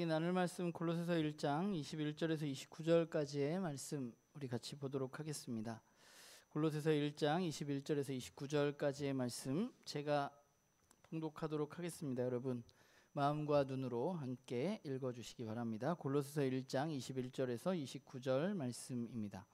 나눌 말씀 골로새서 1장 21절에서 29절까지의 말씀 우리 같이 보도록 하겠습니다. 골로새서 1장 21절에서 29절까지의 말씀 제가 봉독하도록 하겠습니다. 여러분 마음과 눈으로 함께 읽어주시기 바랍니다. 골로새서 1장 21절에서 29절 말씀입니다.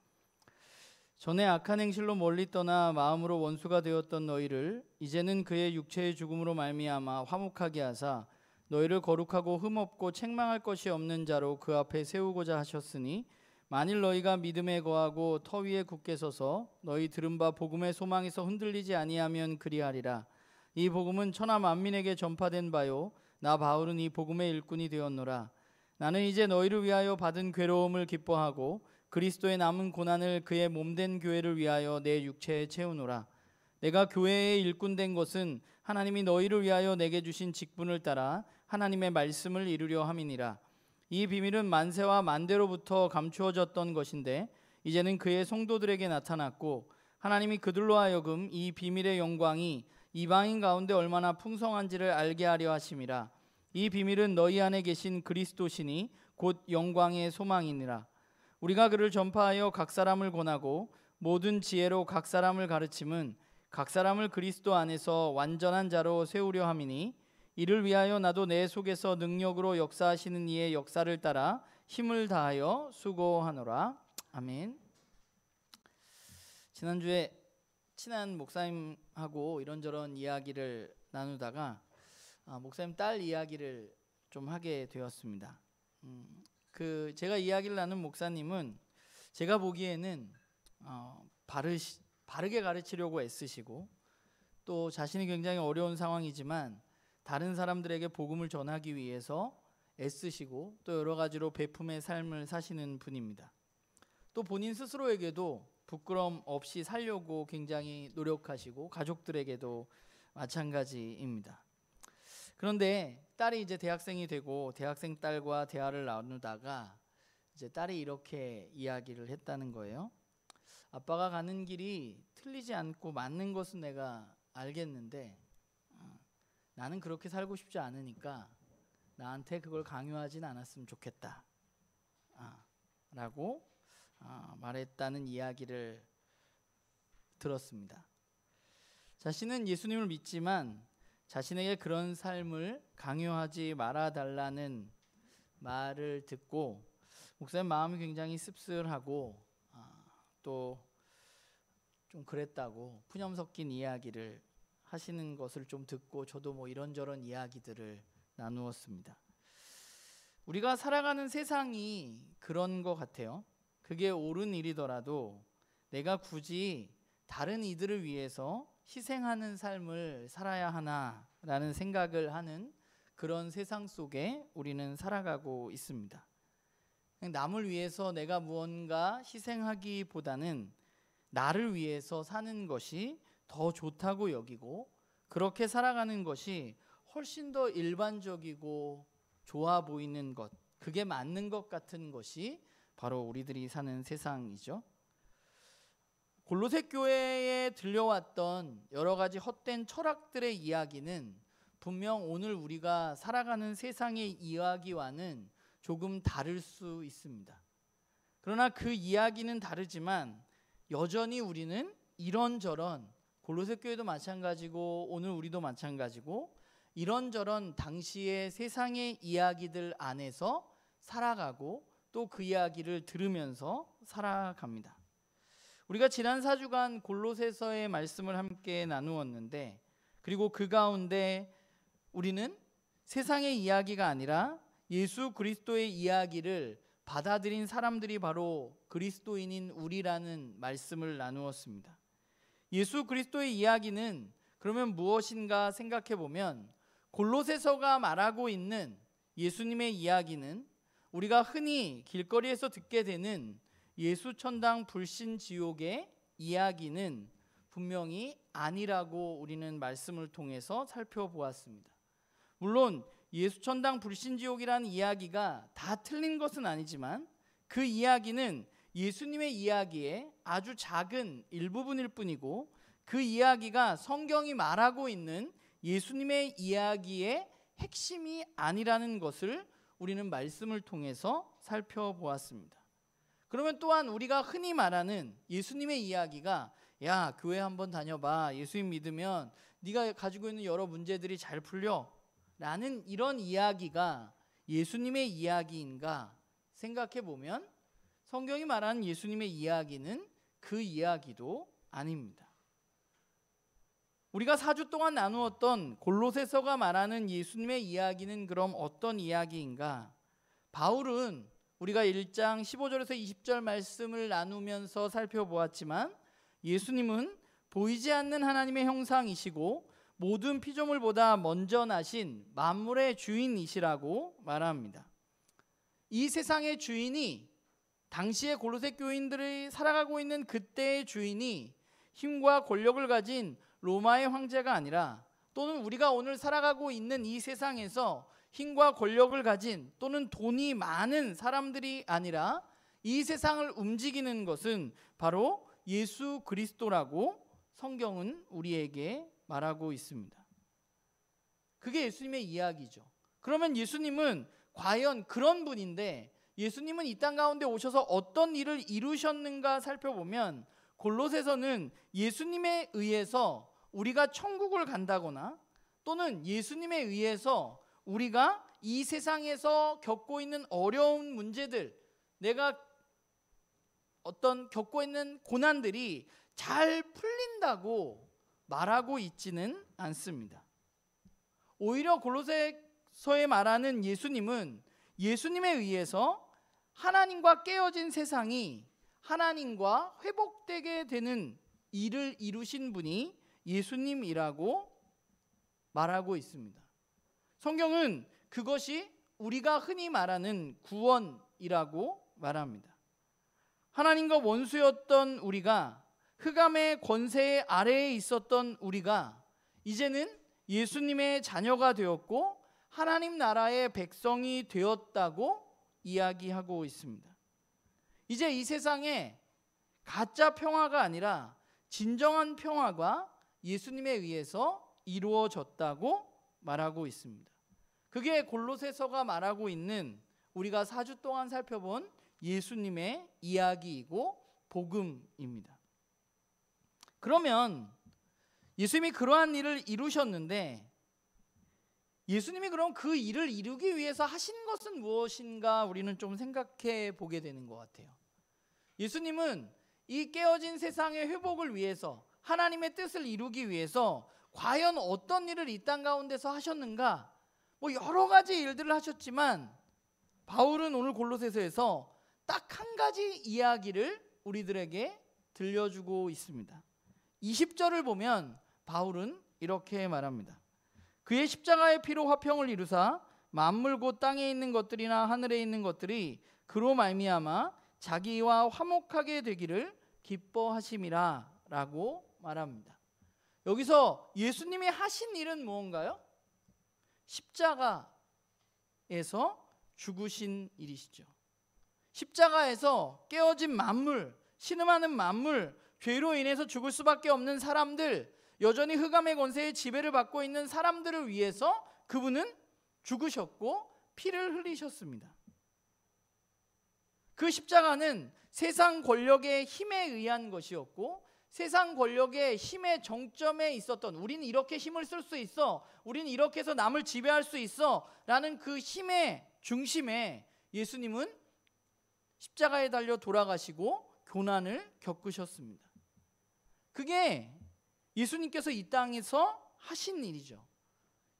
전에 악한 행실로 멀리 떠나 마음으로 원수가 되었던 너희를 이제는 그의 육체의 죽음으로 말미암아 화목하게 하사 너희를 거룩하고 흠없고 책망할 것이 없는 자로 그 앞에 세우고자 하셨으니 만일 너희가 믿음에 거하고 터 위에 굳게 서서 너희 들은 바 복음의 소망에서 흔들리지 아니하면 그리하리라. 이 복음은 천하 만민에게 전파된 바요 나 바울은 이 복음의 일꾼이 되었노라. 나는 이제 너희를 위하여 받은 괴로움을 기뻐하고 그리스도의 남은 고난을 그의 몸된 교회를 위하여 내 육체에 채우노라. 내가 교회의 일꾼 된 것은 하나님이 너희를 위하여 내게 주신 직분을 따라 하나님의 말씀을 이루려 함이니라. 이 비밀은 만세와 만대로부터 감추어졌던 것인데 이제는 그의 성도들에게 나타났고 하나님이 그들로 하여금 이 비밀의 영광이 이방인 가운데 얼마나 풍성한지를 알게 하려 하심이라. 이 비밀은 너희 안에 계신 그리스도시니 곧 영광의 소망이니라. 우리가 그를 전파하여 각 사람을 권하고 모든 지혜로 각 사람을 가르침은 각 사람을 그리스도 안에서 완전한 자로 세우려 함이니 이를 위하여 나도 내 속에서 능력으로 역사하시는 이의 역사를 따라 힘을 다하여 수고하노라. 아멘. 지난주에 친한 목사님하고 이런저런 이야기를 나누다가 목사님 딸 이야기를 좀 하게 되었습니다. 제가 이야기를 나눈 목사님은 제가 보기에는 바르게 가르치려고 애쓰시고 또 자신이 굉장히 어려운 상황이지만 다른 사람들에게 복음을 전하기 위해서 애쓰시고 또 여러 가지로 베품의 삶을 사시는 분입니다. 또 본인 스스로에게도 부끄럼 없이 살려고 굉장히 노력하시고 가족들에게도 마찬가지입니다. 그런데 딸이 이제 대학생이 되고 대학생 딸과 대화를 나누다가 이제 딸이 이렇게 이야기를 했다는 거예요. 아빠가 가는 길이 틀리지 않고 맞는 것은 내가 알겠는데 나는 그렇게 살고 싶지 않으니까 나한테 그걸 강요하진 않았으면 좋겠다 라고 말했다는 이야기를 들었습니다. 자신은 예수님을 믿지만 자신에게 그런 삶을 강요하지 말아달라는 말을 듣고 목사님 마음이 굉장히 씁쓸하고 또 좀 그랬다고 푸념 섞인 이야기를 하시는 것을 좀 듣고 저도 뭐 이런저런 이야기들을 나누었습니다. 우리가 살아가는 세상이 그런 것 같아요. 그게 옳은 일이더라도 내가 굳이 다른 이들을 위해서 희생하는 삶을 살아야 하나라는 생각을 하는 그런 세상 속에 우리는 살아가고 있습니다. 남을 위해서 내가 무언가 희생하기보다는 나를 위해서 사는 것이 더 좋다고 여기고 그렇게 살아가는 것이 훨씬 더 일반적이고 좋아 보이는 것, 그게 맞는 것 같은 것이 바로 우리들이 사는 세상이죠. 골로새 교회에 들려왔던 여러 가지 헛된 철학들의 이야기는 분명 오늘 우리가 살아가는 세상의 이야기와는 조금 다를 수 있습니다. 그러나 그 이야기는 다르지만 여전히 우리는 이런저런 골로새 교회도 마찬가지고 오늘 우리도 마찬가지고 이런저런 당시의 세상의 이야기들 안에서 살아가고 또 그 이야기를 들으면서 살아갑니다. 우리가 지난 4주간 골로새서의 말씀을 함께 나누었는데 그리고 그 가운데 우리는 세상의 이야기가 아니라 예수 그리스도의 이야기를 받아들인 사람들이 바로 그리스도인인 우리라는 말씀을 나누었습니다. 예수 그리스도의 이야기는 그러면 무엇인가 생각해 보면 골로새서가 말하고 있는 예수님의 이야기는 우리가 흔히 길거리에서 듣게 되는 예수 천당 불신 지옥의 이야기는 분명히 아니라고 우리는 말씀을 통해서 살펴보았습니다. 물론 예수 천당 불신 지옥이라는 이야기가 다 틀린 것은 아니지만 그 이야기는 예수님의 이야기의 아주 작은 일부분일 뿐이고 그 이야기가 성경이 말하고 있는 예수님의 이야기의 핵심이 아니라는 것을 우리는 말씀을 통해서 살펴보았습니다. 그러면 또한 우리가 흔히 말하는 예수님의 이야기가 야, 교회 한번 다녀봐. 예수님 믿으면 네가 가지고 있는 여러 문제들이 잘 풀려. 라는 이런 이야기가 예수님의 이야기인가 생각해 보면 성경이 말하는 예수님의 이야기는 그 이야기도 아닙니다. 우리가 4주 동안 나누었던 골로새서가 말하는 예수님의 이야기는 그럼 어떤 이야기인가? 바울은 우리가 1장 15절에서 20절 말씀을 나누면서 살펴보았지만 예수님은 보이지 않는 하나님의 형상이시고 모든 피조물보다 먼저 나신 만물의 주인이시라고 말합니다. 이 세상의 주인이 당시의 골로새 교인들이 살아가고 있는 그때의 주인이 힘과 권력을 가진 로마의 황제가 아니라 또는 우리가 오늘 살아가고 있는 이 세상에서 힘과 권력을 가진 또는 돈이 많은 사람들이 아니라 이 세상을 움직이는 것은 바로 예수 그리스도라고 성경은 우리에게 말하고 있습니다. 그게 예수님의 이야기죠. 그러면 예수님은 과연 그런 분인데 예수님은 이 땅 가운데 오셔서 어떤 일을 이루셨는가 살펴보면 골로새서는 예수님에 의해서 우리가 천국을 간다거나 또는 예수님에 의해서 우리가 이 세상에서 겪고 있는 어려운 문제들, 내가 어떤 겪고 있는 고난들이 잘 풀린다고 말하고 있지는 않습니다. 오히려 골로새서에 말하는 예수님은 예수님에 의해서 하나님과 깨어진 세상이 하나님과 회복되게 되는 일을 이루신 분이 예수님이라고 말하고 있습니다. 성경은 그것이 우리가 흔히 말하는 구원이라고 말합니다. 하나님과 원수였던 우리가 흑암의 권세 아래에 있었던 우리가 이제는 예수님의 자녀가 되었고 하나님 나라의 백성이 되었다고 이야기하고 있습니다. 이제 이 세상에 가짜 평화가 아니라 진정한 평화가 예수님에 의해서 이루어졌다고 말하고 있습니다. 그게 골로새서가 말하고 있는 우리가 4주 동안 살펴본 예수님의 이야기이고 복음입니다. 그러면 예수님이 그러한 일을 이루셨는데 예수님이 그럼 그 일을 이루기 위해서 하신 것은 무엇인가 우리는 좀 생각해 보게 되는 것 같아요. 예수님은 이 깨어진 세상의 회복을 위해서 하나님의 뜻을 이루기 위해서 과연 어떤 일을 이 땅 가운데서 하셨는가? 여러 가지 일들을 하셨지만 바울은 오늘 골로새서에서 딱 한 가지 이야기를 우리들에게 들려주고 있습니다. 20절을 보면 바울은 이렇게 말합니다. 그의 십자가의 피로 화평을 이루사 만물 곧 땅에 있는 것들이나 하늘에 있는 것들이 그로 말미암아 자기와 화목하게 되기를 기뻐하심이라 라고 말합니다. 여기서 예수님이 하신 일은 무언가요? 십자가에서 죽으신 일이시죠. 십자가에서 깨어진 만물, 신음하는 만물, 죄로 인해서 죽을 수밖에 없는 사람들, 여전히 흑암의 권세의 지배를 받고 있는 사람들을 위해서 그분은 죽으셨고 피를 흘리셨습니다. 그 십자가는 세상 권력의 힘에 의한 것이었고 세상 권력의 힘의 정점에 있었던 우리는 이렇게 힘을 쓸 수 있어, 우리는 이렇게 해서 남을 지배할 수 있어 라는 그 힘의 중심에 예수님은 십자가에 달려 돌아가시고 고난을 겪으셨습니다. 그게 예수님께서 이 땅에서 하신 일이죠.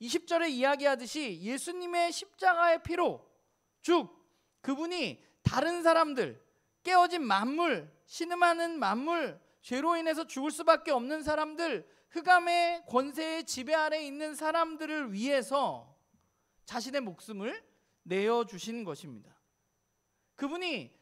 20절에 이야기하듯이 예수님의 십자가의 피로 즉 그분이 다른 사람들, 깨어진 만물, 신음하는 만물, 죄로 인해서 죽을 수밖에 없는 사람들, 흑암의 권세의 지배 아래 있는 사람들을 위해서 자신의 목숨을 내어주신 것입니다. 그분이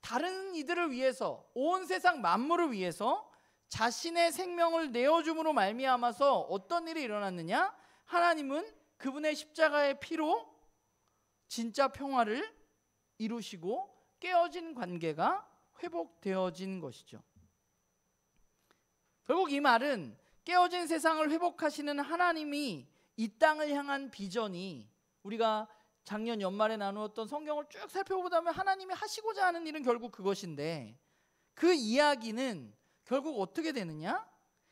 다른 이들을 위해서, 온 세상 만물을 위해서 자신의 생명을 내어줌으로 말미암아서 어떤 일이 일어났느냐? 하나님은 그분의 십자가의 피로 진짜 평화를 이루시고 깨어진 관계가 회복되어진 것이죠. 결국 이 말은 깨어진 세상을 회복하시는 하나님이 이 땅을 향한 비전이 우리가 작년 연말에 나누었던 성경을 쭉 살펴보자면 하나님이 하시고자 하는 일은 결국 그것인데, 그 이야기는 결국 어떻게 되느냐?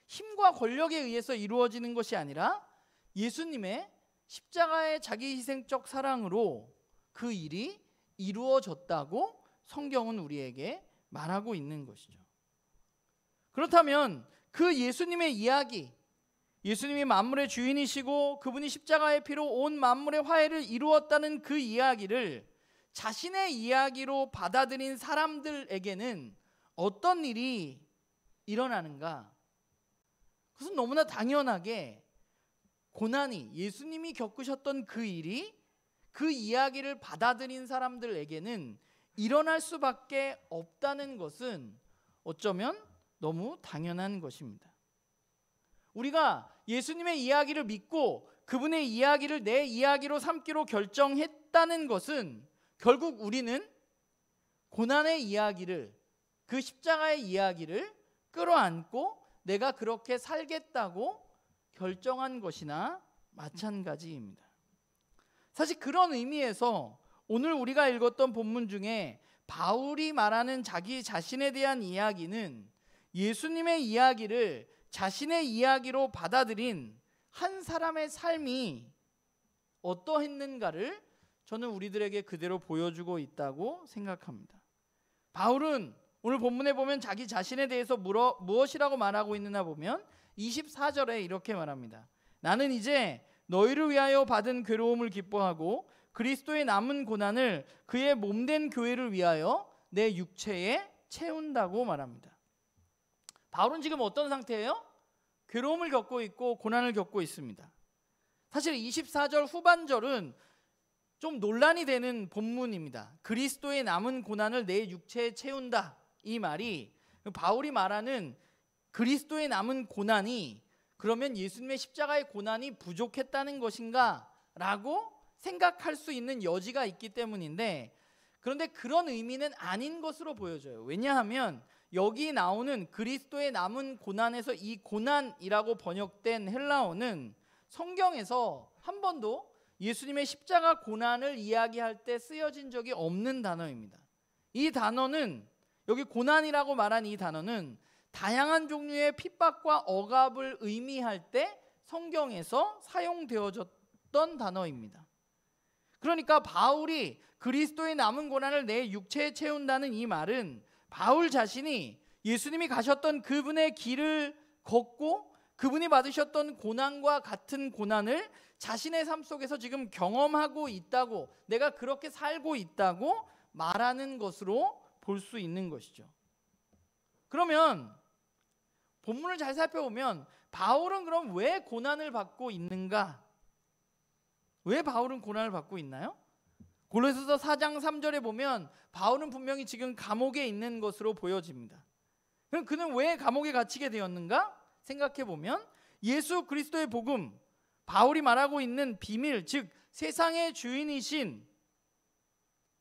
힘과 권력에 의해서 이루어지는 것이 아니라 예수님의 십자가의 자기 희생적 사랑으로 그 일이 이루어졌다고 성경은 우리에게 말하고 있는 것이죠. 그렇다면 그 예수님의 이야기, 예수님이 만물의 주인이시고 그분이 십자가의 피로 온 만물의 화해를 이루었다는 그 이야기를 자신의 이야기로 받아들인 사람들에게는 어떤 일이 일어나는가? 그것은 너무나 당연하게 고난이, 예수님이 겪으셨던 그 일이 그 이야기를 받아들인 사람들에게는 일어날 수밖에 없다는 것은 어쩌면 너무 당연한 것입니다. 우리가 예수님의 이야기를 믿고 그분의 이야기를 내 이야기로 삼기로 결정했다는 것은 결국 우리는 고난의 이야기를, 그 십자가의 이야기를 끌어안고 내가 그렇게 살겠다고 결정한 것이나 마찬가지입니다. 사실 그런 의미에서 오늘 우리가 읽었던 본문 중에 바울이 말하는 자기 자신에 대한 이야기는 예수님의 이야기를 자신의 이야기로 받아들인 한 사람의 삶이 어떠했는가를 저는 우리들에게 그대로 보여주고 있다고 생각합니다. 바울은 오늘 본문에 보면 자기 자신에 대해서 무엇이라고 말하고 있느냐 보면 24절에 이렇게 말합니다. 나는 이제 너희를 위하여 받은 괴로움을 기뻐하고 그리스도의 남은 고난을 그의 몸된 교회를 위하여 내 육체에 채운다고 말합니다. 바울은 지금 어떤 상태예요? 괴로움을 겪고 있고 고난을 겪고 있습니다. 사실 24절 후반절은 좀 논란이 되는 본문입니다. 그리스도의 남은 고난을 내 육체에 채운다, 이 말이 바울이 말하는 그리스도의 남은 고난이 그러면 예수님의 십자가의 고난이 부족했다는 것인가 라고 생각할 수 있는 여지가 있기 때문인데, 그런데 그런 의미는 아닌 것으로 보여져요. 왜냐하면 여기 나오는 그리스도의 남은 고난에서 이 고난이라고 번역된 헬라어는 성경에서 한 번도 예수님의 십자가 고난을 이야기할 때 쓰여진 적이 없는 단어입니다. 이 단어는, 여기 고난이라고 말한 이 단어는 다양한 종류의 핍박과 억압을 의미할 때 성경에서 사용되어졌던 단어입니다. 그러니까 바울이 그리스도의 남은 고난을 내 육체에 채운다는 이 말은 바울 자신이 예수님이 가셨던 그분의 길을 걷고 그분이 받으셨던 고난과 같은 고난을 자신의 삶 속에서 지금 경험하고 있다고, 내가 그렇게 살고 있다고 말하는 것으로 볼 수 있는 것이죠. 그러면 본문을 잘 살펴보면 바울은 그럼 왜 고난을 받고 있는가? 왜 바울은 고난을 받고 있나요? 골로새서 4장 3절에 보면 바울은 분명히 지금 감옥에 있는 것으로 보여집니다. 그럼 그는 왜 감옥에 갇히게 되었는가? 생각해 보면 예수 그리스도의 복음, 바울이 말하고 있는 비밀, 즉 세상의 주인이신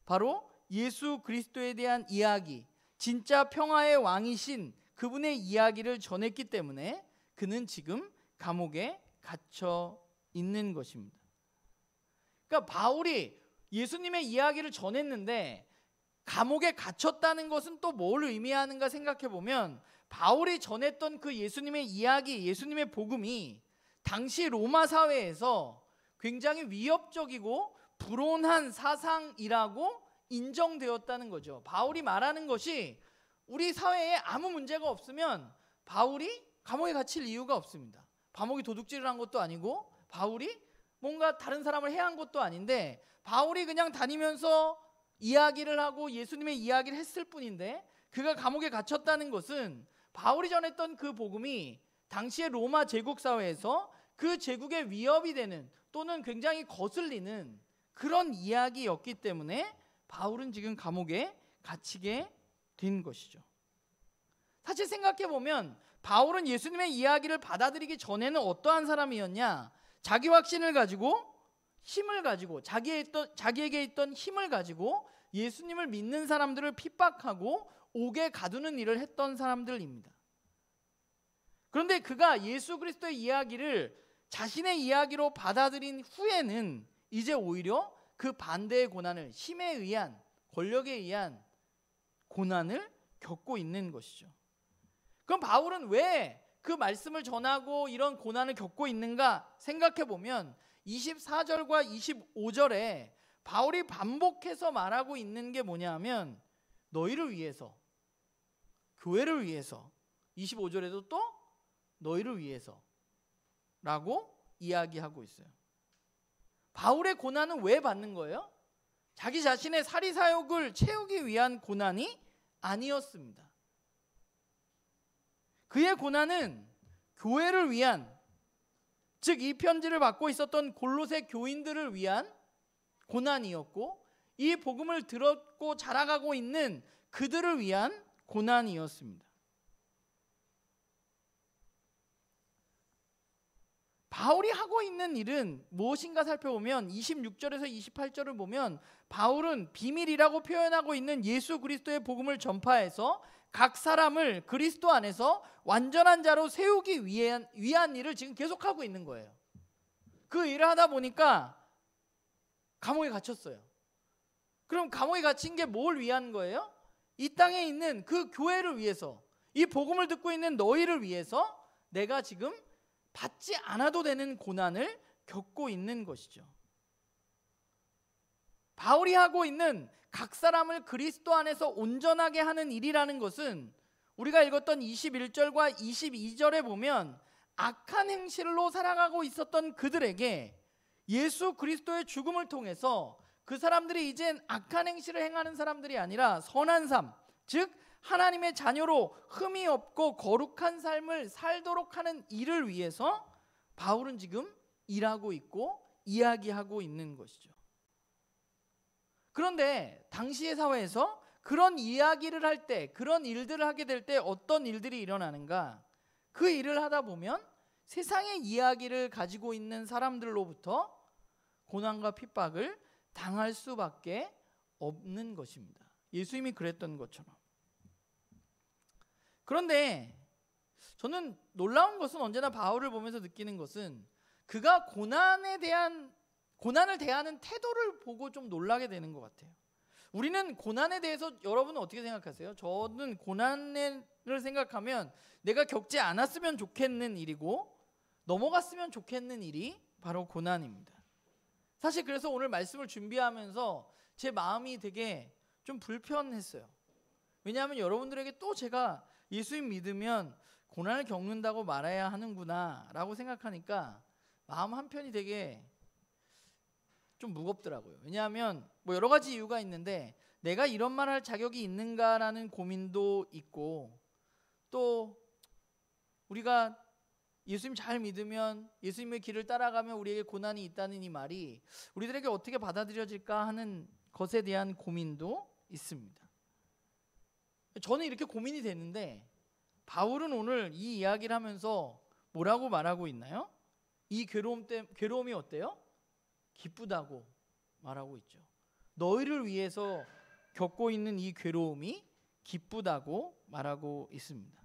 바로 예수 그리스도에 대한 이야기, 진짜 평화의 왕이신 그분의 이야기를 전했기 때문에 그는 지금 감옥에 갇혀 있는 것입니다. 그러니까 바울이 예수님의 이야기를 전했는데 감옥에 갇혔다는 것은 또 뭘 의미하는가 생각해 보면, 바울이 전했던 그 예수님의 이야기, 예수님의 복음이 당시 로마 사회에서 굉장히 위협적이고 불온한 사상이라고 인정되었다는 거죠. 바울이 말하는 것이 우리 사회에 아무 문제가 없으면 바울이 감옥에 갇힐 이유가 없습니다. 감옥이 도둑질을 한 것도 아니고 바울이 뭔가 다른 사람을 해한 것도 아닌데, 바울이 그냥 다니면서 이야기를 하고 예수님의 이야기를 했을 뿐인데, 그가 감옥에 갇혔다는 것은 바울이 전했던 그 복음이 당시의 로마 제국 사회에서 그 제국의 위협이 되는, 또는 굉장히 거슬리는 그런 이야기였기 때문에 바울은 지금 감옥에 갇히게 된 것이죠. 사실 생각해 보면 바울은 예수님의 이야기를 받아들이기 전에는 어떠한 사람이었냐? 자기 확신을 가지고, 힘을 가지고, 자기에게 있던 힘을 가지고 예수님을 믿는 사람들을 핍박하고 옥에 가두는 일을 했던 사람들입니다. 그런데 그가 예수 그리스도의 이야기를 자신의 이야기로 받아들인 후에는 이제 오히려 그 반대의 고난을, 힘에 의한, 권력에 의한 고난을 겪고 있는 것이죠. 그럼 바울은 왜 그 말씀을 전하고 이런 고난을 겪고 있는가 생각해 보면 24절과 25절에 바울이 반복해서 말하고 있는 게 뭐냐면 너희를 위해서, 교회를 위해서, 25절에도 또 너희를 위해서 라고 이야기하고 있어요. 바울의 고난은 왜 받는 거예요? 자기 자신의 사리사욕을 채우기 위한 고난이 아니었습니다. 그의 고난은 교회를 위한, 즉 이 편지를 받고 있었던 골로새 교인들을 위한 고난이었고, 이 복음을 들었고 자라가고 있는 그들을 위한 고난이었습니다. 바울이 하고 있는 일은 무엇인가 살펴보면 26절에서 28절을 보면 바울은 비밀이라고 표현하고 있는 예수 그리스도의 복음을 전파해서 각 사람을 그리스도 안에서 완전한 자로 세우기 위한 일을 지금 계속하고 있는 거예요. 그 일을 하다 보니까 감옥에 갇혔어요. 그럼 감옥에 갇힌 게 뭘 위한 거예요? 이 땅에 있는 그 교회를 위해서, 이 복음을 듣고 있는 너희를 위해서 내가 지금 받지 않아도 되는 고난을 겪고 있는 것이죠. 바울이 하고 있는 각 사람을 그리스도 안에서 온전하게 하는 일이라는 것은 우리가 읽었던 21절과 22절에 보면 악한 행실로 살아가고 있었던 그들에게 예수 그리스도의 죽음을 통해서 그 사람들이 이젠 악한 행실을 행하는 사람들이 아니라 선한 삶, 즉 하나님의 자녀로 흠이 없고 거룩한 삶을 살도록 하는 일을 위해서 바울은 지금 일하고 있고 이야기하고 있는 것이죠. 그런데 당시의 사회에서 그런 이야기를 할 때, 그런 일들을 하게 될 때 어떤 일들이 일어나는가? 그 일을 하다 보면 세상의 이야기를 가지고 있는 사람들로부터 고난과 핍박을 당할 수밖에 없는 것입니다. 예수님이 그랬던 것처럼. 그런데 저는 놀라운 것은 언제나 바울을 보면서 느끼는 것은 그가 고난을 대하는 태도를 보고 좀 놀라게 되는 것 같아요. 우리는 고난에 대해서 여러분은 어떻게 생각하세요? 저는 고난을 생각하면 내가 겪지 않았으면 좋겠는 일이고 넘어갔으면 좋겠는 일이 바로 고난입니다. 사실 그래서 오늘 말씀을 준비하면서 제 마음이 되게 좀 불편했어요. 왜냐하면 여러분들에게 또 제가 예수님 믿으면 고난을 겪는다고 말해야 하는구나 라고 생각하니까 마음 한편이 되게 좀 무겁더라고요. 왜냐하면 뭐 여러 가지 이유가 있는데 내가 이런 말 할 자격이 있는가라는 고민도 있고, 또 우리가 예수님 잘 믿으면, 예수님의 길을 따라가면 우리에게 고난이 있다는 이 말이 우리들에게 어떻게 받아들여질까 하는 것에 대한 고민도 있습니다. 저는 이렇게 고민이 되는데 바울은 오늘 이 이야기를 하면서 뭐라고 말하고 있나요? 이 괴로움이 어때요? 기쁘다고 말하고 있죠. 너희를 위해서 겪고 있는 이 괴로움이 기쁘다고 말하고 있습니다.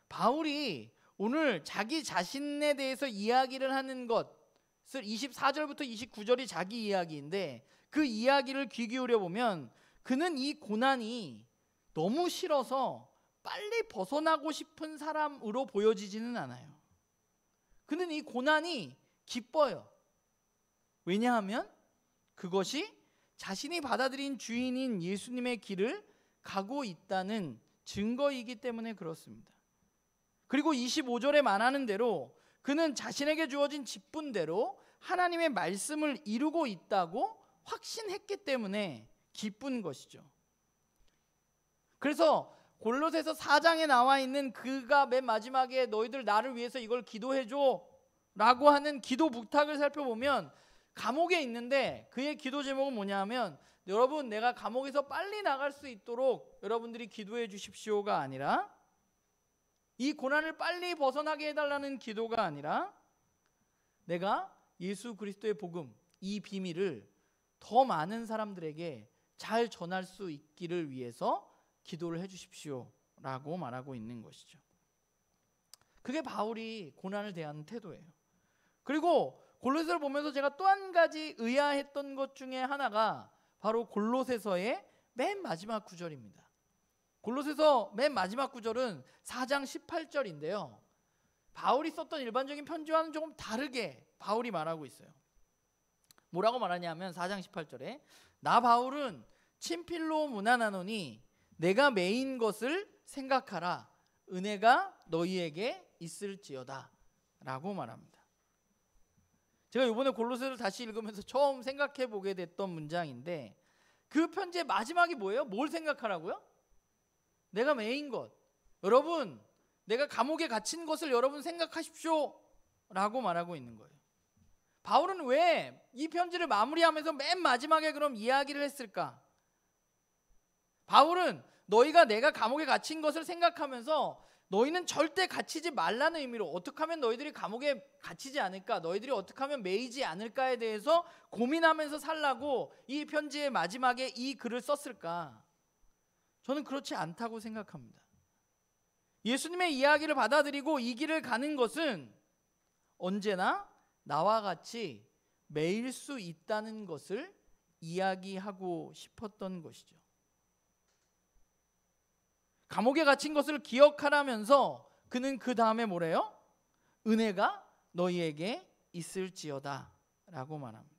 바울이 오늘 자기 자신에 대해서 이야기를 하는 것을 24절부터 29절이 자기 이야기인데 그 이야기를 귀 기울여 보면 그는 이 고난이 너무 싫어서 빨리 벗어나고 싶은 사람으로 보여지지는 않아요. 그는 이 고난이 기뻐요. 왜냐하면 그것이 자신이 받아들인 주인인 예수님의 길을 가고 있다는 증거이기 때문에 그렇습니다. 그리고 25절에 말하는 대로 그는 자신에게 주어진 직분대로 하나님의 말씀을 이루고 있다고 확신했기 때문에 기쁜 것이죠. 그래서 골로새서 4장에 나와 있는 그가 맨 마지막에 너희들 나를 위해서 이걸 기도해줘 라고 하는 기도 부탁을 살펴보면 감옥에 있는데 그의 기도 제목은 뭐냐면 여러분 내가 감옥에서 빨리 나갈 수 있도록 여러분들이 기도해 주십시오가 아니라, 이 고난을 빨리 벗어나게 해달라는 기도가 아니라 내가 예수 그리스도의 복음, 이 비밀을 더 많은 사람들에게 잘 전할 수 있기를 위해서 기도를 해 주십시오 라고 말하고 있는 것이죠. 그게 바울이 고난을 대하는 태도예요. 그리고 골로새서를 보면서 제가 또 한 가지 의아했던 것 중에 하나가 바로 골로새서의 맨 마지막 구절입니다. 골로새서 맨 마지막 구절은 4장 18절인데요. 바울이 썼던 일반적인 편지와는 조금 다르게 바울이 말하고 있어요. 뭐라고 말하냐면 4장 18절에 나 바울은 친필로 문안하노니 내가 매인 것을 생각하라. 은혜가 너희에게 있을지어다 라고 말합니다. 제가 이번에 골로새를 다시 읽으면서 처음 생각해 보게 됐던 문장인데 그 편지의 마지막이 뭐예요? 뭘 생각하라고요? 내가 매인 것. 여러분, 내가 감옥에 갇힌 것을 여러분 생각하십시오 라고 말하고 있는 거예요. 바울은 왜 이 편지를 마무리하면서 맨 마지막에 그럼 이야기를 했을까? 바울은 너희가 내가 감옥에 갇힌 것을 생각하면서 너희는 절대 갇히지 말라는 의미로 어떻게 하면 너희들이 감옥에 갇히지 않을까, 너희들이 어떻게 하면 매이지 않을까에 대해서 고민하면서 살라고 이 편지의 마지막에 이 글을 썼을까? 저는 그렇지 않다고 생각합니다. 예수님의 이야기를 받아들이고 이 길을 가는 것은 언제나 나와 같이 매일 수 있다는 것을 이야기하고 싶었던 것이죠. 감옥에 갇힌 것을 기억하라면서 그는 그 다음에 뭐래요? 은혜가 너희에게 있을지어다 라고 말합니다.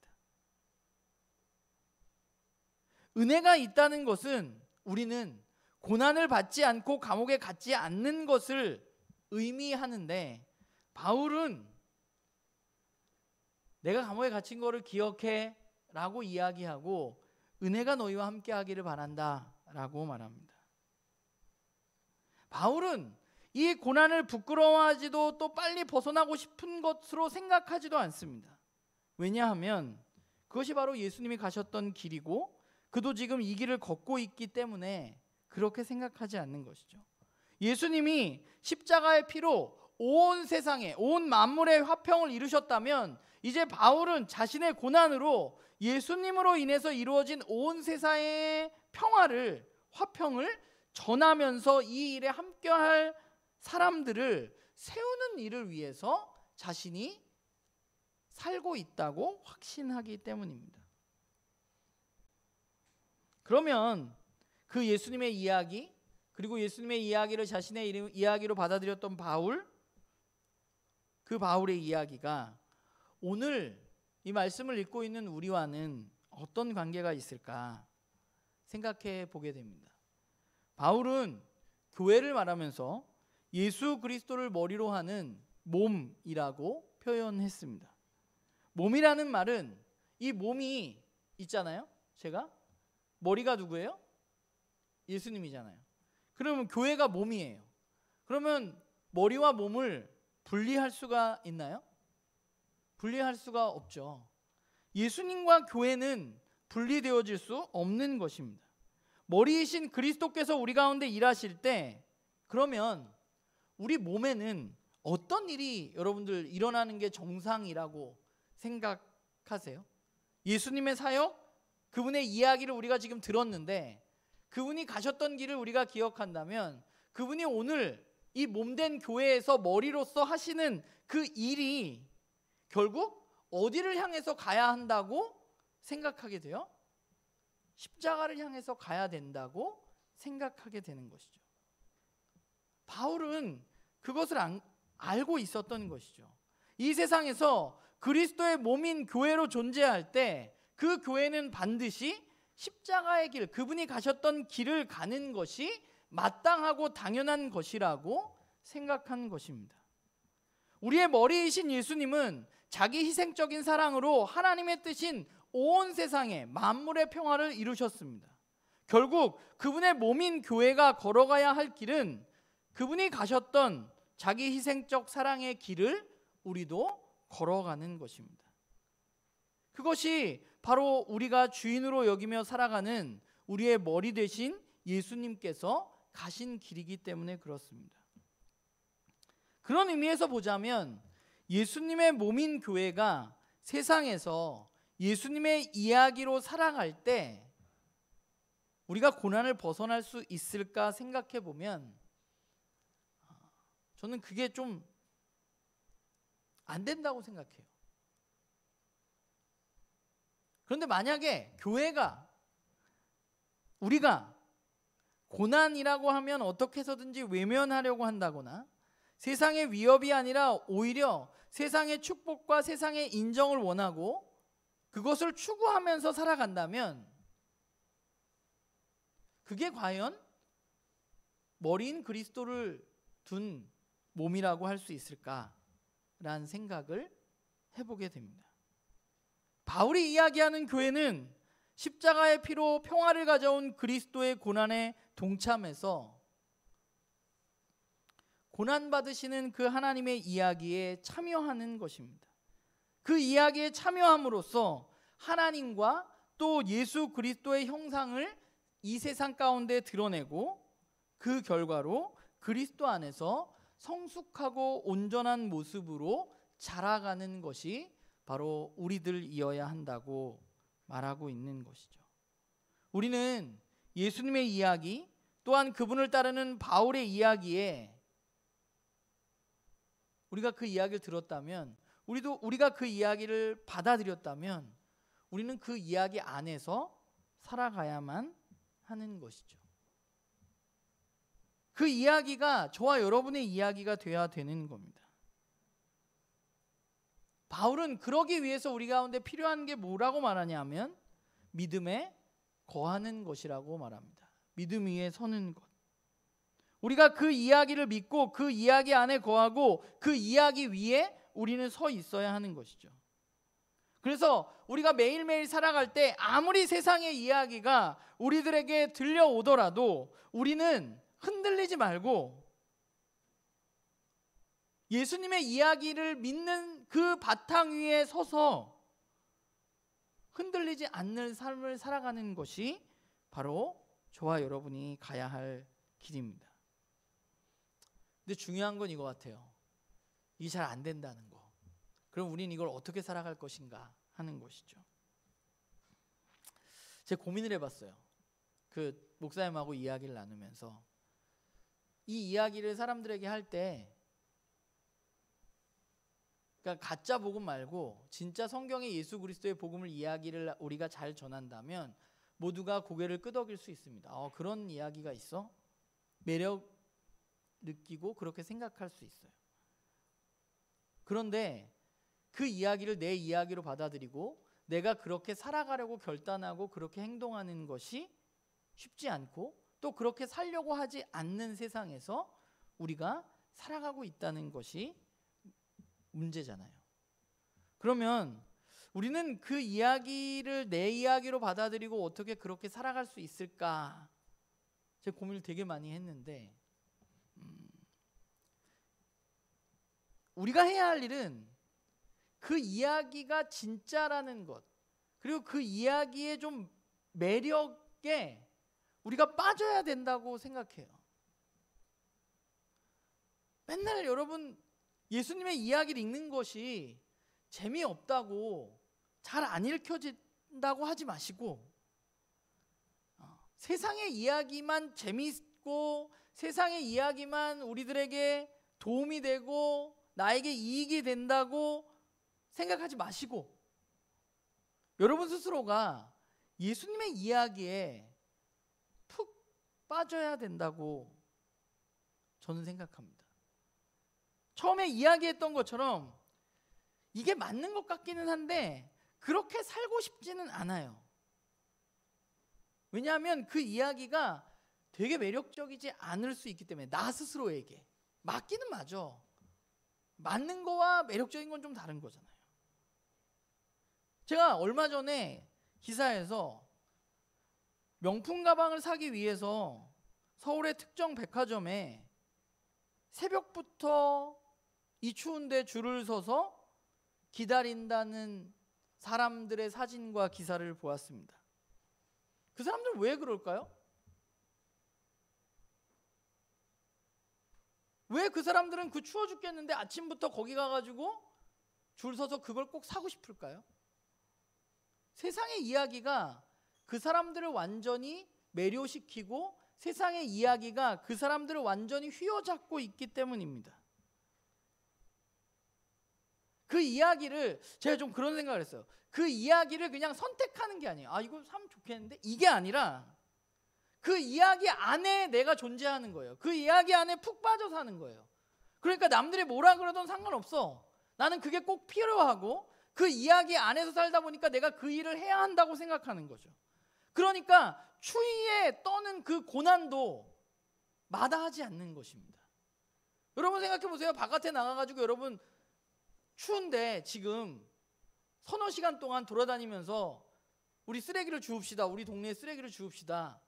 은혜가 있다는 것은 우리는 고난을 받지 않고 감옥에 갇지 않는 것을 의미하는데 바울은 내가 감옥에 갇힌 거를 기억해 라고 이야기하고 은혜가 너희와 함께 하기를 바란다 라고 말합니다. 바울은 이 고난을 부끄러워하지도 또 빨리 벗어나고 싶은 것으로 생각하지도 않습니다. 왜냐하면 그것이 바로 예수님이 가셨던 길이고 그도 지금 이 길을 걷고 있기 때문에 그렇게 생각하지 않는 것이죠. 예수님이 십자가의 피로 온 세상에 온 만물의 화평을 이루셨다면 이제 바울은 자신의 고난으로 예수님으로 인해서 이루어진 온 세상의 평화를 화평을 전하면서 이 일에 함께할 사람들을 세우는 일을 위해서 자신이 살고 있다고 확신하기 때문입니다. 그러면 그 예수님의 이야기 그리고 예수님의 이야기를 자신의 이야기로 받아들였던 바울, 그 바울의 이야기가 오늘 이 말씀을 읽고 있는 우리와는 어떤 관계가 있을까 생각해 보게 됩니다. 바울은 교회를 말하면서 예수 그리스도를 머리로 하는 몸이라고 표현했습니다. 몸이라는 말은 이 몸이 있잖아요. 제가 머리가 누구예요? 예수님이잖아요. 그러면 교회가 몸이에요. 그러면 머리와 몸을 분리할 수가 있나요? 분리할 수가 없죠. 예수님과 교회는 분리되어질 수 없는 것입니다. 머리이신 그리스도께서 우리 가운데 일하실 때 그러면 우리 몸에는 어떤 일이 여러분들 일어나는 게 정상이라고 생각하세요? 예수님의 사역, 그분의 이야기를 우리가 지금 들었는데 그분이 가셨던 길을 우리가 기억한다면 그분이 오늘 이 몸된 교회에서 머리로서 하시는 그 일이 결국 어디를 향해서 가야 한다고 생각하게 돼요? 십자가를 향해서 가야 된다고 생각하게 되는 것이죠. 바울은 그것을 알고 있었던 것이죠. 이 세상에서 그리스도의 몸인 교회로 존재할 때 그 교회는 반드시 십자가의 길, 그분이 가셨던 길을 가는 것이 마땅하고 당연한 것이라고 생각한 것입니다. 우리의 머리이신 예수님은 자기 희생적인 사랑으로 하나님의 뜻인 온 세상에 만물의 평화를 이루셨습니다. 결국 그분의 몸인 교회가 걸어가야 할 길은 그분이 가셨던 자기 희생적 사랑의 길을 우리도 걸어가는 것입니다. 그것이 바로 우리가 주인으로 여기며 살아가는 우리의 머리 되신 예수님께서 가신 길이기 때문에 그렇습니다. 그런 의미에서 보자면 예수님의 몸인 교회가 세상에서 예수님의 이야기로 살아갈 때 우리가 고난을 벗어날 수 있을까 생각해 보면 저는 그게 좀 안 된다고 생각해요. 그런데 만약에 교회가, 우리가 고난이라고 하면 어떻게 해서든지 외면하려고 한다거나 세상의 위협이 아니라 오히려 세상의 축복과 세상의 인정을 원하고 그것을 추구하면서 살아간다면 그게 과연 머리인 그리스도를 둔 몸이라고 할 수 있을까라는 생각을 해보게 됩니다. 바울이 이야기하는 교회는 십자가의 피로 평화를 가져온 그리스도의 고난에 동참해서 고난받으시는 그 하나님의 이야기에 참여하는 것입니다. 그 이야기에 참여함으로써 하나님과 또 예수 그리스도의 형상을 이 세상 가운데 드러내고 그 결과로 그리스도 안에서 성숙하고 온전한 모습으로 자라가는 것이 바로 우리들이어야 한다고 말하고 있는 것이죠. 우리는 예수님의 이야기 또한 그분을 따르는 바울의 이야기에 우리가 그 이야기를 들었다면, 우리가 그 이야기를 받아들였다면 우리는 그 이야기 안에서 살아가야만 하는 것이죠. 그 이야기가 저와 여러분의 이야기가 되어야 되는 겁니다. 바울은 그러기 위해서 우리 가운데 필요한 게 뭐라고 말하냐면 믿음에 거하는 것이라고 말합니다. 믿음 위에 서는 것. 우리가 그 이야기를 믿고 그 이야기 안에 거하고 그 이야기 위에 우리는 서 있어야 하는 것이죠. 그래서 우리가 매일매일 살아갈 때 아무리 세상의 이야기가 우리들에게 들려오더라도 우리는 흔들리지 말고 예수님의 이야기를 믿는 그 바탕 위에 서서 흔들리지 않는 삶을 살아가는 것이 바로 저와 여러분이 가야 할 길입니다. 근데 중요한 건 이거 같아요. 이게 잘 안 된다는 거. 그럼 우린 이걸 어떻게 살아갈 것인가 하는 것이죠. 제가 고민을 해봤어요. 그 목사님하고 이야기를 나누면서 이 이야기를 사람들에게 할 때, 그러니까 가짜 복음 말고 진짜 성경의 예수 그리스도의 복음을 이야기를 우리가 잘 전한다면 모두가 고개를 끄덕일 수 있습니다. 그런 이야기가 있어? 매력 느끼고 그렇게 생각할 수 있어요. 그런데 그 이야기를 내 이야기로 받아들이고 내가 그렇게 살아가려고 결단하고 그렇게 행동하는 것이 쉽지 않고 또 그렇게 살려고 하지 않는 세상에서 우리가 살아가고 있다는 것이 문제잖아요. 그러면 우리는 그 이야기를 내 이야기로 받아들이고 어떻게 그렇게 살아갈 수 있을까? 제가 고민을 되게 많이 했는데 우리가 해야 할 일은 그 이야기가 진짜라는 것, 그리고 그 이야기의 좀 매력에 우리가 빠져야 된다고 생각해요. 맨날 여러분 예수님의 이야기를 읽는 것이 재미없다고 잘 안 읽혀진다고 하지 마시고 세상의 이야기만 재미있고 세상의 이야기만 우리들에게 도움이 되고 나에게 이익이 된다고 생각하지 마시고 여러분 스스로가 예수님의 이야기에 푹 빠져야 된다고 저는 생각합니다. 처음에 이야기했던 것처럼 이게 맞는 것 같기는 한데 그렇게 살고 싶지는 않아요. 왜냐하면 그 이야기가 되게 매력적이지 않을 수 있기 때문에 나 스스로에게 맞기는 맞아. 맞는 거와 매력적인 건 좀 다른 거잖아요. 제가 얼마 전에 기사에서 명품 가방을 사기 위해서 서울의 특정 백화점에 새벽부터 이 추운데 줄을 서서 기다린다는 사람들의 사진과 기사를 보았습니다. 그 사람들은 왜 그럴까요? 왜 그 사람들은 그 추워 죽겠는데 아침부터 거기 가가지고 줄 서서 그걸 꼭 사고 싶을까요? 세상의 이야기가 그 사람들을 완전히 매료시키고 세상의 이야기가 그 사람들을 완전히 휘어잡고 있기 때문입니다. 그 그 이야기를 제가 좀 그런 생각을 했어요. 그 이야기를 그냥 선택하는 게 아니에요. 아, 이거 사면 좋겠는데? 이게 아니라 그 이야기 안에 내가 존재하는 거예요. 그 이야기 안에 푹 빠져 사는 거예요. 그러니까 남들이 뭐라 그러든 상관없어. 나는 그게 꼭 필요하고 그 이야기 안에서 살다 보니까 내가 그 일을 해야 한다고 생각하는 거죠. 그러니까 추위에 떠는 그 고난도 마다하지 않는 것입니다. 여러분 생각해 보세요. 바깥에 나가가지고 여러분 추운데 지금 서너 시간 동안 돌아다니면서 우리 쓰레기를 주웁시다. 우리 동네에 쓰레기를 주웁시다.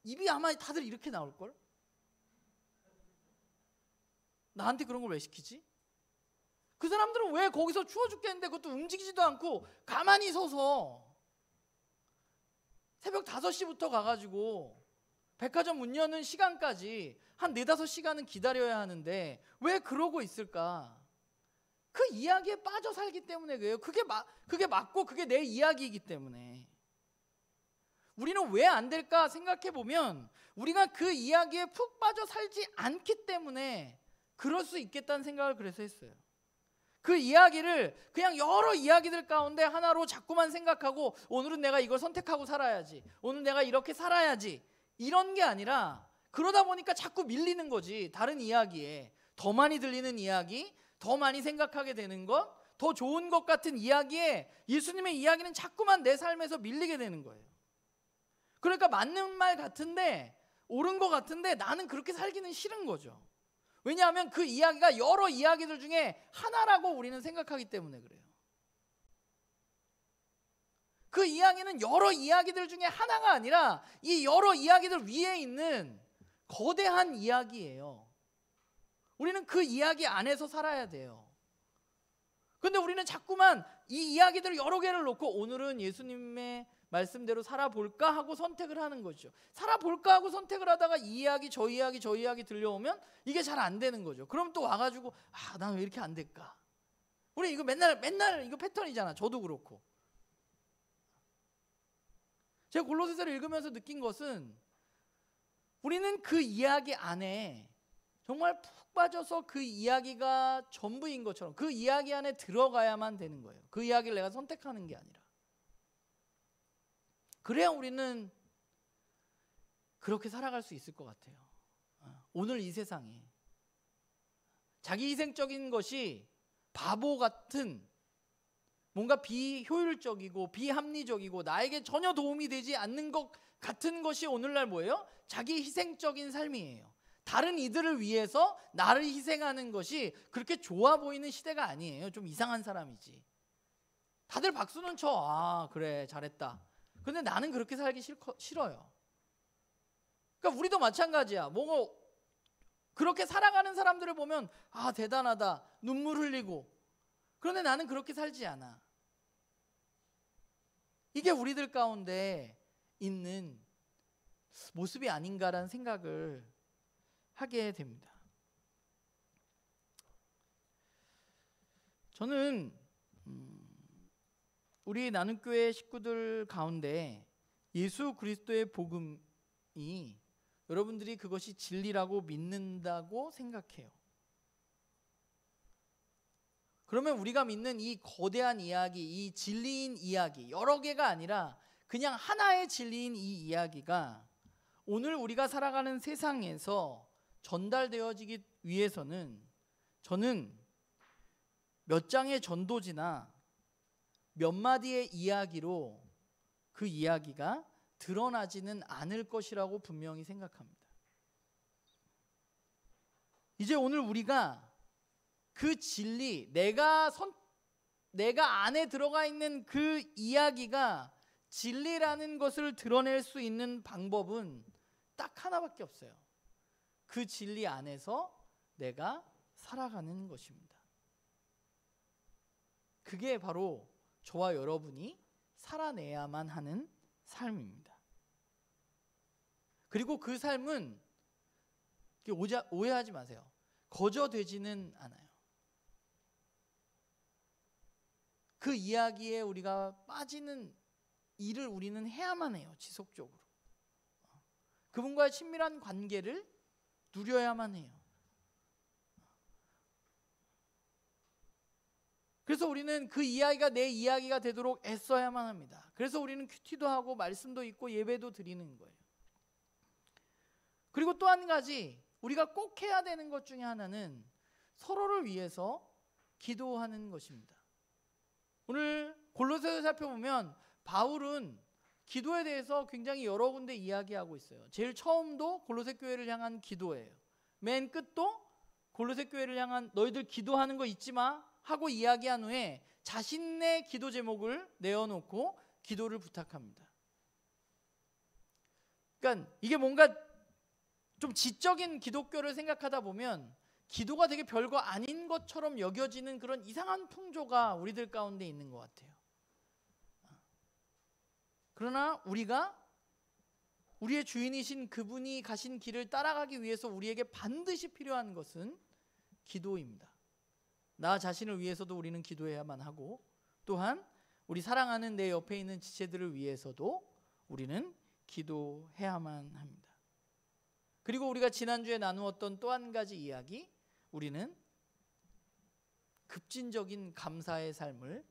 입이 아마 다들 이렇게 나올걸? 나한테 그런 걸 왜 시키지? 그 사람들은 왜 거기서 추워 죽겠는데 그것도 움직이지도 않고 가만히 서서 새벽 5시부터 가가지고 백화점 문 여는 시간까지 한 4-5시간은 기다려야 하는데 왜 그러고 있을까? 그 이야기에 빠져 살기 때문에 그래요. 그게 맞고 그게 내 이야기이기 때문에. 우리는 왜 안 될까 생각해 보면 우리가 그 이야기에 푹 빠져 살지 않기 때문에 그럴 수 있겠다는 생각을 그래서 했어요. 그 이야기를 그냥 여러 이야기들 가운데 하나로 자꾸만 생각하고 오늘은 내가 이걸 선택하고 살아야지, 오늘 내가 이렇게 살아야지, 이런 게 아니라 그러다 보니까 자꾸 밀리는 거지. 다른 이야기에 더 많이 들리는 이야기, 더 많이 생각하게 되는 것, 더 좋은 것 같은 이야기에 예수님의 이야기는 자꾸만 내 삶에서 밀리게 되는 거예요. 그러니까 맞는 말 같은데, 옳은 것 같은데 나는 그렇게 살기는 싫은 거죠. 왜냐하면 그 이야기가 여러 이야기들 중에 하나라고 우리는 생각하기 때문에 그래요. 그 이야기는 여러 이야기들 중에 하나가 아니라 이 여러 이야기들 위에 있는 거대한 이야기예요. 우리는 그 이야기 안에서 살아야 돼요. 근데 우리는 자꾸만 이 이야기들을 여러 개를 놓고 오늘은 예수님의 말씀대로 살아볼까 하고 선택을 하는 거죠. 살아볼까 하고 선택을 하다가 이 이야기 저 이야기 들려오면 이게 잘 안 되는 거죠. 그럼 또 와가지고 난 왜 이렇게 안 될까? 우리 이거 맨날 이거 패턴이잖아. 저도 그렇고. 제가 골로새서를 읽으면서 느낀 것은 우리는 그 이야기 안에 정말 푹 빠져서 그 이야기가 전부인 것처럼 그 이야기 안에 들어가야만 되는 거예요. 그 이야기를 내가 선택하는 게 아니라. 그래야 우리는 그렇게 살아갈 수 있을 것 같아요. 오늘 이 세상에 자기 희생적인 것이 바보 같은 뭔가 비효율적이고 비합리적이고 나에게 전혀 도움이 되지 않는 것 같은 것이 오늘날 뭐예요? 자기 희생적인 삶이에요. 다른 이들을 위해서 나를 희생하는 것이 그렇게 좋아 보이는 시대가 아니에요. 좀 이상한 사람이지. 다들 박수는 쳐. 그래 잘했다. 근데 나는 그렇게 살기 싫어요. 그러니까 우리도 마찬가지야. 뭐 그렇게 살아가는 사람들을 보면 대단하다. 눈물 흘리고. 그런데 나는 그렇게 살지 않아. 이게 우리들 가운데 있는 모습이 아닌가라는 생각을 하게 됩니다. 저는 우리 나눔교회 식구들 가운데 예수 그리스도의 복음이 여러분들이 그것이 진리라고 믿는다고 생각해요. 그러면 우리가 믿는 이 거대한 이야기, 이 진리인 이야기, 여러 개가 아니라 그냥 하나의 진리인 이 이야기가 오늘 우리가 살아가는 세상에서 전달되어지기 위해서는 저는 몇 장의 전도지나 몇 마디의 이야기로 그 이야기가 드러나지는 않을 것이라고 분명히 생각합니다. 이제 오늘 우리가 그 진리, 내가 안에 들어가 있는 그 이야기가 진리라는 것을 드러낼 수 있는 방법은 딱 하나밖에 없어요. 그 진리 안에서 내가 살아가는 것입니다. 그게 바로 저와 여러분이 살아내야만 하는 삶입니다. 그리고 그 삶은 오해하지 마세요. 거저되지는 않아요. 그 이야기에 우리가 빠지는 일을 우리는 해야만 해요. 지속적으로. 그분과의 친밀한 관계를 누려야만 해요. 그래서 우리는 그 이야기가 내 이야기가 되도록 애써야만 합니다. 그래서 우리는 큐티도 하고 말씀도 읽고 예배도 드리는 거예요. 그리고 또 한 가지 우리가 꼭 해야 되는 것 중에 하나는 서로를 위해서 기도하는 것입니다. 오늘 골로새서 살펴보면 바울은 기도에 대해서 굉장히 여러 군데 이야기하고 있어요. 제일 처음도 골로새 교회를 향한 기도예요. 맨 끝도 골로새 교회를 향한 너희들 기도하는 거 잊지 마 하고 이야기한 후에 자신의 기도 제목을 내어놓고 기도를 부탁합니다. 그러니까 이게 뭔가 좀 지적인 기독교를 생각하다 보면 기도가 되게 별거 아닌 것처럼 여겨지는 그런 이상한 풍조가 우리들 가운데 있는 것 같아요. 그러나 우리가 우리의 주인이신 그분이 가신 길을 따라가기 위해서 우리에게 반드시 필요한 것은 기도입니다. 나 자신을 위해서도 우리는 기도해야만 하고, 또한 우리 사랑하는 내 옆에 있는 지체들을 위해서도 우리는 기도해야만 합니다. 그리고 우리가 지난주에 나누었던 또 한 가지 이야기, 우리는 급진적인 감사의 삶을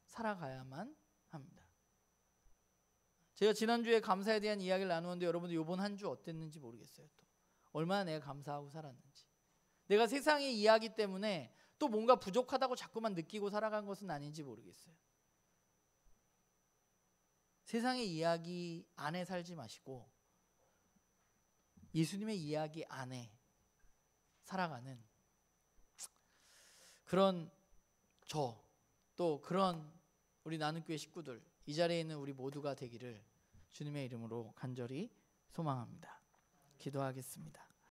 살아가야만 합니다. 제가 지난주에 감사에 대한 이야기를 나누었는데 여러분들 이번 한 주 어땠는지 모르겠어요. 또 얼마나 내가 감사하고 살았는지. 내가 세상의 이야기 때문에 또 뭔가 부족하다고 자꾸만 느끼고 살아간 것은 아닌지 모르겠어요. 세상의 이야기 안에 살지 마시고 예수님의 이야기 안에 살아가는 그런 또 그런 우리 나눔교회 식구들, 이 자리에 있는 우리 모두가 되기를 주님의 이름으로 간절히 소망합니다. 기도하겠습니다.